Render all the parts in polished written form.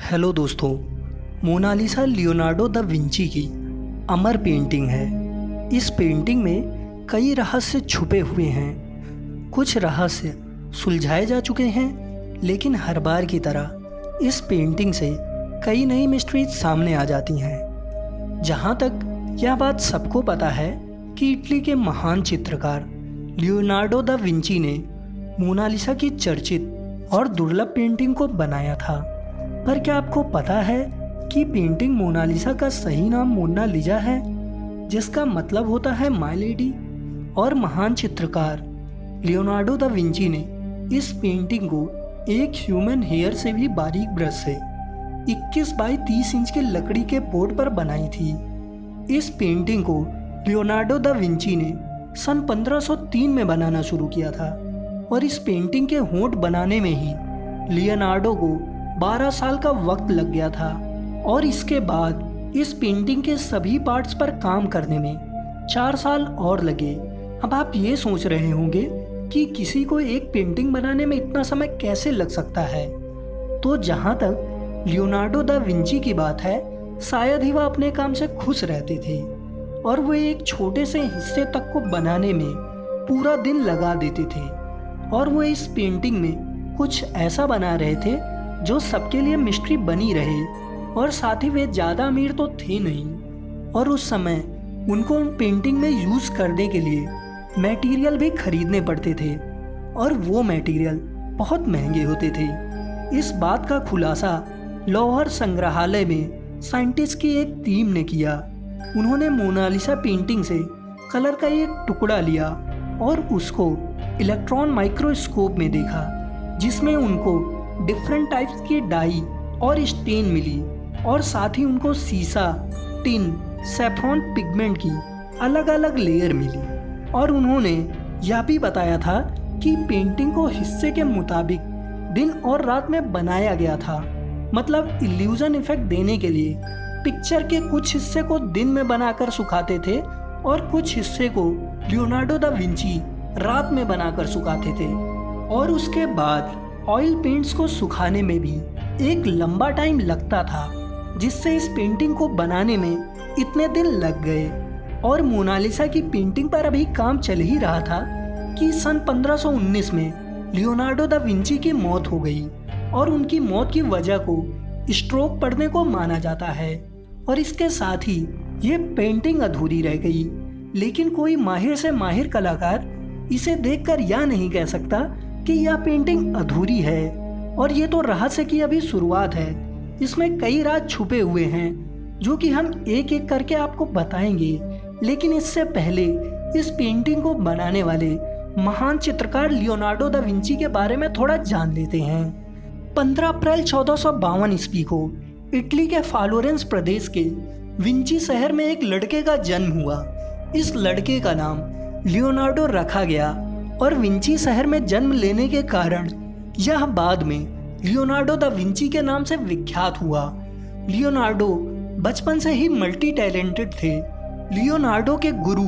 Hello दोस्तों, Mona Lisa Leonardo da Vinci की अमर painting है। इस पेंटिंग में कई रहस्य छुपे हुए हैं। कुछ रहस्य सुलझाए जा चुके हैं, लेकिन हर बार की तरह इस पेंटिंग से कई नई मिस्ट्रीज सामने आ जाती हैं। जहाँ तक यह बात सबको पता है कि इटली के महान चित्रकार लियोनार्डो दा विंची ने मोनालिसा की चर्चित और दुर्लभ पेंटिंग को बनाया था। पर क्या आपको पता है कि पेंटिंग मोनालिसा का सही नाम मोना लिजा है, जिसका मतलब होता है माय लेडी। और महान चित्रकार लियोनार्डो दा विंची ने इस पेंटिंग को एक ह्यूमन हेयर से भी बारीक ब्रश से 21 बाई 30 इंच के लकड़ी के बोर्ड पर बनाई थी। इस पेंटिंग को लियोनार्डो दा विंची ने सन 1503 में बनाना शुरू किया था और इस पेंटिंग के होंठ बनाने में ही लियोनार्डो को 12 साल का वक्त लग गया था। और इसके बाद इस पेंटिंग के सभी पार्ट्स पर काम करने में 4 साल और लगे। अब आप ये सोच रहे होंगे कि किसी को एक पेंटिंग बनाने में इतना समय कैसे लग सकता है। तो जहाँ तक लियोनार्डो दा विंची की बात है, शायद ही वह अपने काम से खुश रहते थे और वे एक छोटे से हिस्से तक को बनाने में पूरा दिन लगा देते थे। और वो इस पेंटिंग में कुछ ऐसा बना रहे थे जो सबके लिए मिस्ट्री बनी रहे। और साथ ही वे ज़्यादा अमीर तो थे नहीं, और उस समय उनको उन पेंटिंग में यूज़ करने के लिए मटेरियल भी खरीदने पड़ते थे, और वो मटेरियल बहुत महंगे होते थे। इस बात का खुलासा लोहर संग्रहालय में साइंटिस्ट की एक टीम ने किया। उन्होंने मोनालिसा पेंटिंग से कलर का एक टुकड़ा लिया और उसको इलेक्ट्रॉन माइक्रोस्कोप में देखा, जिसमें उनको डिफरेंट टाइप्स की डाई और स्टेन मिली, और साथ ही उनको सीसा, टिन, सैफ्रॉन पिगमेंट की अलग अलग लेयर मिली। और उन्होंने यह भी बताया था कि पेंटिंग को हिस्से के मुताबिक दिन और रात में बनाया गया था। मतलब इल्यूजन इफेक्ट देने के लिए पिक्चर के कुछ हिस्से को दिन में बनाकर सुखाते थे और कुछ हिस्से को लियोनार्डो दा विंची रात में बनाकर सुखाते थे। और उसके बाद ऑयल पेंट्स को सुखाने में भी एक लंबा टाइम लगता था, जिससे इस पेंटिंग को बनाने में इतने दिन लग गए। और मोनालिसा की पेंटिंग पर अभी काम चल ही रहा था कि सन 1519 में लियोनार्डो दा विंची की मौत हो गई, और उनकी मौत की वजह को स्ट्रोक पड़ने को माना जाता है। और इसके साथ ही ये पेंटिंग अधूरी रह गई। लेकिन कोई माहिर से माहिर कलाकार इसे देखकर यह नहीं कह सकता कि यह पेंटिंग अधूरी है। और ये तो रहस्य की अभी शुरुआत है। इसमें कई राज छुपे हुए हैं जो कि हम एक एक करके आपको बताएंगे। लेकिन इससे पहले इस पेंटिंग को बनाने वाले महान चित्रकार लियोनार्डो दा विंची के बारे में थोड़ा जान लेते हैं। 15 अप्रैल 1452 ईस्वी को इटली के फ्लोरेंस प्रदेश के विंची शहर में एक लड़के का जन्म हुआ। इस लड़के का नाम लियोनार्डो रखा गया, और विंची शहर में जन्म लेने के कारण यह बाद में लियोनार्डो दा विंची के नाम से विख्यात हुआ। लियोनार्डो बचपन से ही मल्टी टैलेंटेड थे। लियोनार्डो के गुरु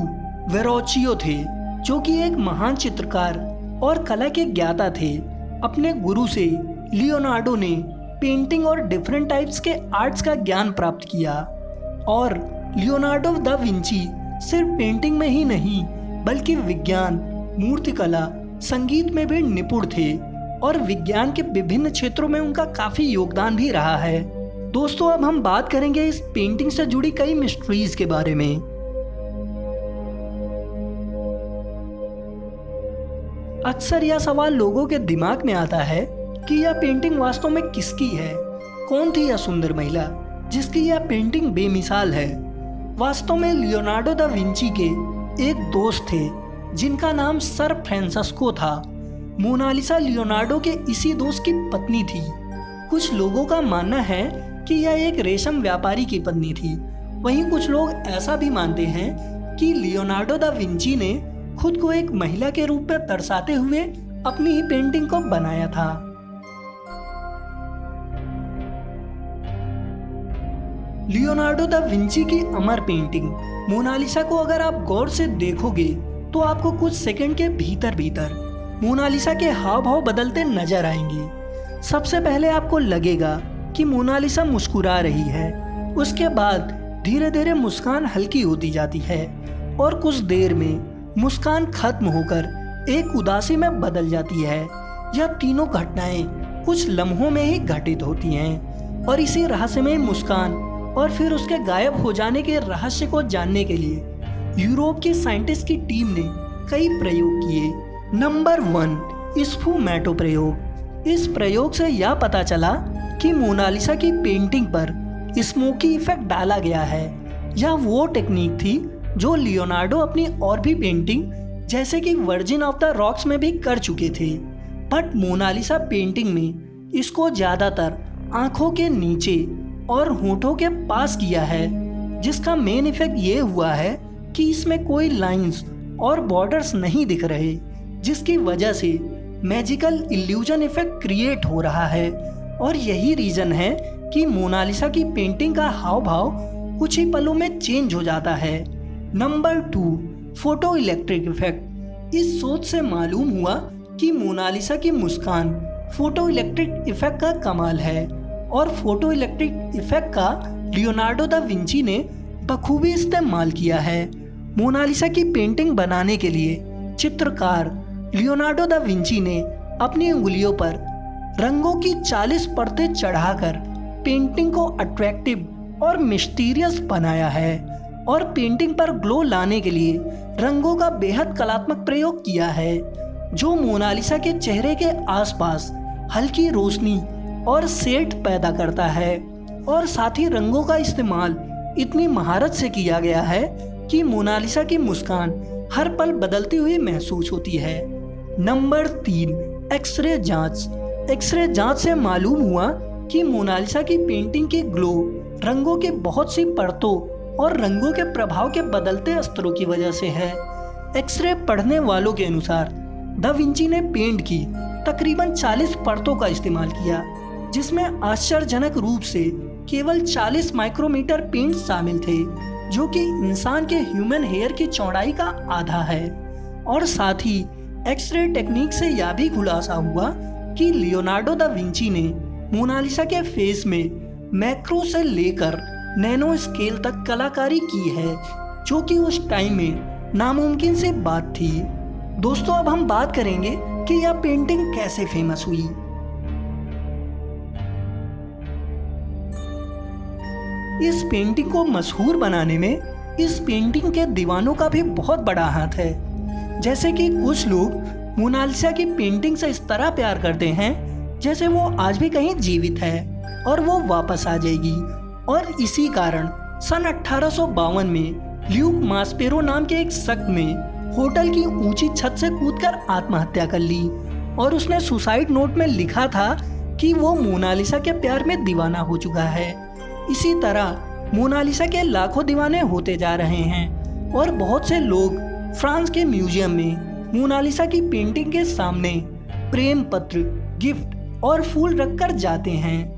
वेरोचियो थे, जो कि एक महान चित्रकार और कला के ज्ञाता थे। अपने गुरु से लियोनार्डो ने पेंटिंग और डिफरेंट टाइप्स के आर्ट्स का ज्ञान प्राप्त किया। और लियोनार्डो दा विंची सिर्फ पेंटिंग में ही नहीं, बल्कि विज्ञान, मूर्तिकला, संगीत में भी निपुण थे, और विज्ञान के विभिन्न क्षेत्रों में उनका काफी योगदान भी रहा है। दोस्तों, अब हम बात करेंगे इस पेंटिंग से जुड़ी कई मिस्ट्रीज के बारे में। अक्सर यह सवाल लोगों के दिमाग में आता है कि यह पेंटिंग वास्तव में किसकी है। कौन थी यह सुंदर महिला जिसकी यह पेंटिंग बेमिसाल है। वास्तव में लियोनार्डो दा विंची के एक दोस्त थे जिनका नाम सर फ्रांसिस्को था। मोनालिसा लियोनार्डो के इसी दोस्त की पत्नी थी। कुछ लोगों का मानना है कि यह एक रेशम व्यापारी की पत्नी थी। वहीं कुछ लोग ऐसा भी मानते हैं कि लियोनार्डो दा विंची ने खुद को एक महिला के रूप में दर्शाते हुए अपनी ही पेंटिंग को बनाया था। लियोनार्डो दा विंची की अमर पेंटिंग मोनालिसा को अगर आप गौर से देखोगे तो आपको कुछ सेकंड के भीतर भीतर मोनालिसा के हाव भाव बदलते नजर आएंगे। सबसे पहले आपको लगेगा कि मोनालिसा मुस्कुरा रही है। उसके बाद धीरे धीरे मुस्कान हल्की होती जाती है और कुछ देर में मुस्कान खत्म होकर एक उदासी में बदल जाती है। यह तीनों घटनाएं कुछ लम्हों में ही घटित होती हैं और इसी रहस्यमय मुस्कान और फिर उसके गायब हो जाने के रहस्य को जानने के लिए यूरोप की साइंटिस्ट की टीम ने कई प्रयोग किए। नंबर 1, स्फूमैटो प्रयोग। इस प्रयोग से यह पता चला कि मोनालिसा की पेंटिंग पर स्मोकी इफेक्ट डाला गया है। यह वो टेक्निक थी जो लियोनार्डो अपनी और भी पेंटिंग जैसे कि वर्जिन ऑफ द रॉक्स में भी कर चुके थे, बट मोनालिसा पेंटिंग में इसको ज़्यादातर आंखों के नीचे और होठों के पास किया है, जिसका मेन इफेक्ट ये हुआ है कि इसमें कोई लाइंस और बॉर्डर्स नहीं दिख रहे, जिसकी वजह से मैजिकल इल्यूजन इफेक्ट क्रिएट हो रहा है। और यही रीज़न है कि मोनालिसा की पेंटिंग का हाव भाव कुछ ही पलों में चेंज हो जाता है। Number 2, photo electric effect. इस सोच से मालूम हुआ कि मोनालिसा की मुस्कान फोटो इलेक्ट्रिक इफेक्ट का कमाल है और फोटो इलेक्ट्रिक इफेक्ट का लियोनार्डो दा विंची ने बखूबी इस्तेमाल किया है। मोनालिसा की पेंटिंग बनाने के लिए चित्रकार लियोनार्डो दा विंची ने अपनी उंगलियों पर रंगों की 40 परतें चढ़ाकर पेंटिंग को अट्रैक्टिव और मिस्टीरियस बनाया है और पेंटिंग पर ग्लो लाने के लिए रंगों का बेहद कलात्मक प्रयोग किया है, जो मोनालिसा के चेहरे के आसपास हल्की रोशनी और शेड पैदा करता है। और साथ ही रंगों का इस्तेमाल इतनी महारत से किया गया है कि मोनालिसा की मुस्कान हर पल बदलती हुई महसूस होती है। नंबर 3, एक्सरे जांच। एक्सरे जांच से मालूम हुआ कि मोनालिसा की पेंटिंग की ग्लो रंगों की बहुत सी परतों और रंगों के प्रभाव के बदलते स्तरों की वजह से है। एक्सरे पढ़ने वालों के अनुसार दा विंची ने पेंट की तकरीबन 40 परतों का इस्तेमाल किया, जिसमें आश्चर्यजनक रूप से केवल 40 माइक्रोमीटर पेंट शामिल थे, जो कि इंसान के ह्यूमन हेयर की चौड़ाई का आधा है। और साथ ही एक्सरे टेक्निक से यह भी खुलासा हुआ कि लियोनार्डो दा विंची ने मोनालिसा के फेस में मैक्रो से लेकर नैनो स्केल तक कलाकारी की है, जो कि उस टाइम में नामुमकिन सी बात थी। दोस्तों, अब हम बात करेंगे कि यह पेंटिंग कैसे फेमस हुई। इस पेंटिंग को मशहूर बनाने में इस पेंटिंग के दीवानों का भी बहुत बड़ा हाथ है। जैसे कि कुछ लोग मोनालिसा की पेंटिंग से इस तरह प्यार करते हैं जैसे वो आज भी कहीं जीवित है और वो वापस आ जाएगी। और इसी कारण सन 1852 में ल्यूक मास्पेरो नाम के एक शख्स ने होटल की ऊंची छत से कूदकर आत्महत्या कर ली और उसने सुसाइड नोट में लिखा था कि वो मोनालिसा के प्यार में दीवाना हो चुका है। इसी तरह मोनालिसा के लाखों दीवाने होते जा रहे हैं और बहुत से लोग फ्रांस के म्यूजियम में मोनालिसा की पेंटिंग के सामने प्रेम पत्र, गिफ्ट और फूल रखकर जाते हैं।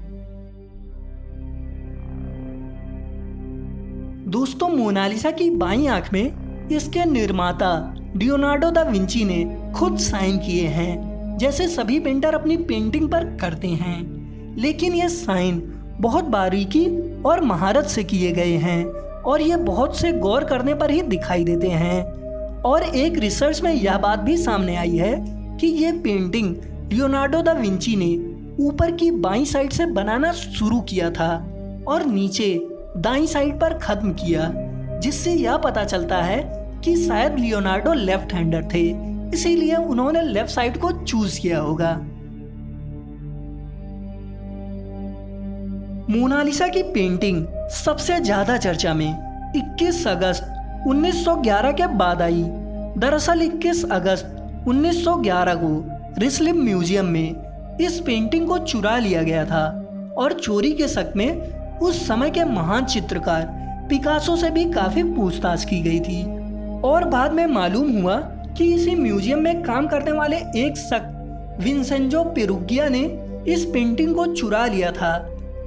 दोस्तों, मोनालिसा की बाईं आंख में इसके निर्माता लियोनार्डो दा विंची ने खुद साइन किए हैं, जैसे सभी पेंटर अपनी पेंटिंग पर करते हैं, लेकिन ये साइन बहुत बारीकी और महारत से किए गए हैं और ये बहुत से गौर करने पर ही दिखाई देते हैं। और एक रिसर्च में यह बात भी सामने आई है कि ये पेंटिंग लियोनार्डो दा विंची ने ऊपर की बाईं साइड से बनाना शुरू किया था और नीचे दाईं साइड पर खत्म किया, जिससे यह पता चलता है कि शायद लियोनार्डो लेफ्ट हैंडर थे, इसीलिए उन्होंने लेफ्ट साइड को चूज किया होगा। मोनालिसा की पेंटिंग सबसे ज्यादा चर्चा में 21 अगस्त 1911 के बाद आई। दरअसल 21 अगस्त 1911 को रिसलिम म्यूजियम में इस पेंटिंग को चुरा लिया गया था और चोरी के शक में उस समय के महान चित्रकार पिकासो से भी काफी पूछताछ की गई थी। और बाद में मालूम हुआ कि इसी म्यूजियम में काम करने वाले एक शख्स विंसेंजो पेरुगिया ने इस पेंटिंग को चुरा लिया था,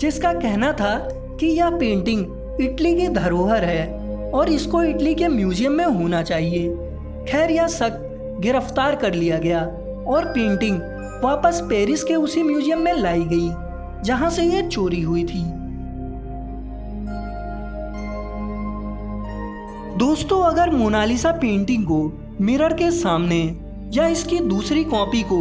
जिसका कहना था कि यह पेंटिंग इटली की धरोहर है और इसको इटली के म्यूजियम में होना चाहिए। खैर, यह शख्स गिरफ्तार कर लिया गया और पेंटिंग वापस पेरिस के उसी म्यूजियम में लाई गई। जहां से ये चोरी हुई थी। दोस्तों, अगर मोनालिसा पेंटिंग को मिरर के सामने या इसकी दूसरी कॉपी को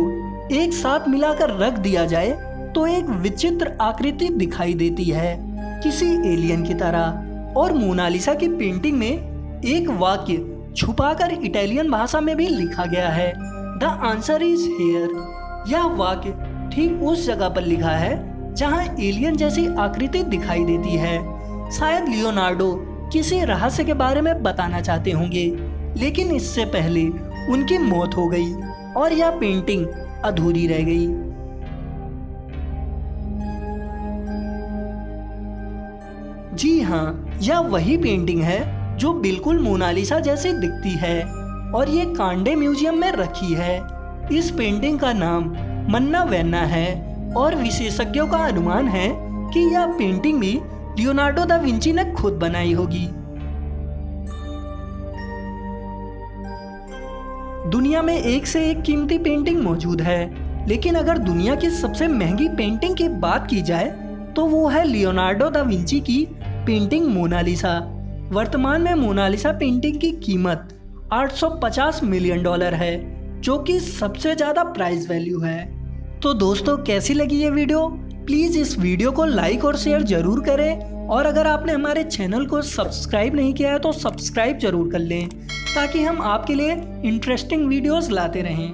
एक साथ मिलाकर रख दिया जाए तो एक विचित्र आकृति दिखाई देती है, किसी एलियन की तरह। और मोनालिसा की पेंटिंग में एक वाक्य छुपाकर इटालियन भाषा में भी लिखा गया है, द आंसर इज हियर। यह वाक्य ठीक उस जगह पर लिखा है जहां एलियन जैसी आकृति दिखाई देती है। शायद लियोनार्डो किसी रहस्य के बारे में बताना चाहते होंगे, लेकिन इससे पहले उनकी मौत हो गई और यह पेंटिंग अधूरी रह गई। जी हाँ, यह वही पेंटिंग है जो बिल्कुल मोनालिसा जैसी दिखती है और ये कांडे म्यूजियम में रखी है। इस पेंटिंग का नाम मन्ना वेन्ना है और विशेषज्ञों का अनुमान है कि यह पेंटिंग भी लियोनार्डो दा विंची ने खुद बनाई होगी। दुनिया में एक से एक कीमती पेंटिंग मौजूद है, लेकिन अगर दुनिया की सबसे महंगी पेंटिंग की बात की जाए तो वो है लियोनार्डो दा विंची की पेंटिंग मोनालिसा। वर्तमान में मोनालिसा पेंटिंग की कीमत $850 मिलियन है, जो कि सबसे ज्यादा प्राइस वैल्यू है। तो दोस्तों, कैसी लगी ये वीडियो? प्लीज इस वीडियो को लाइक और शेयर जरूर करें और अगर आपने हमारे चैनल को सब्सक्राइब नहीं किया है तो सब्सक्राइब जरूर कर लें, ताकि हम आपके लिए इंटरेस्टिंग वीडियोस लाते रहें।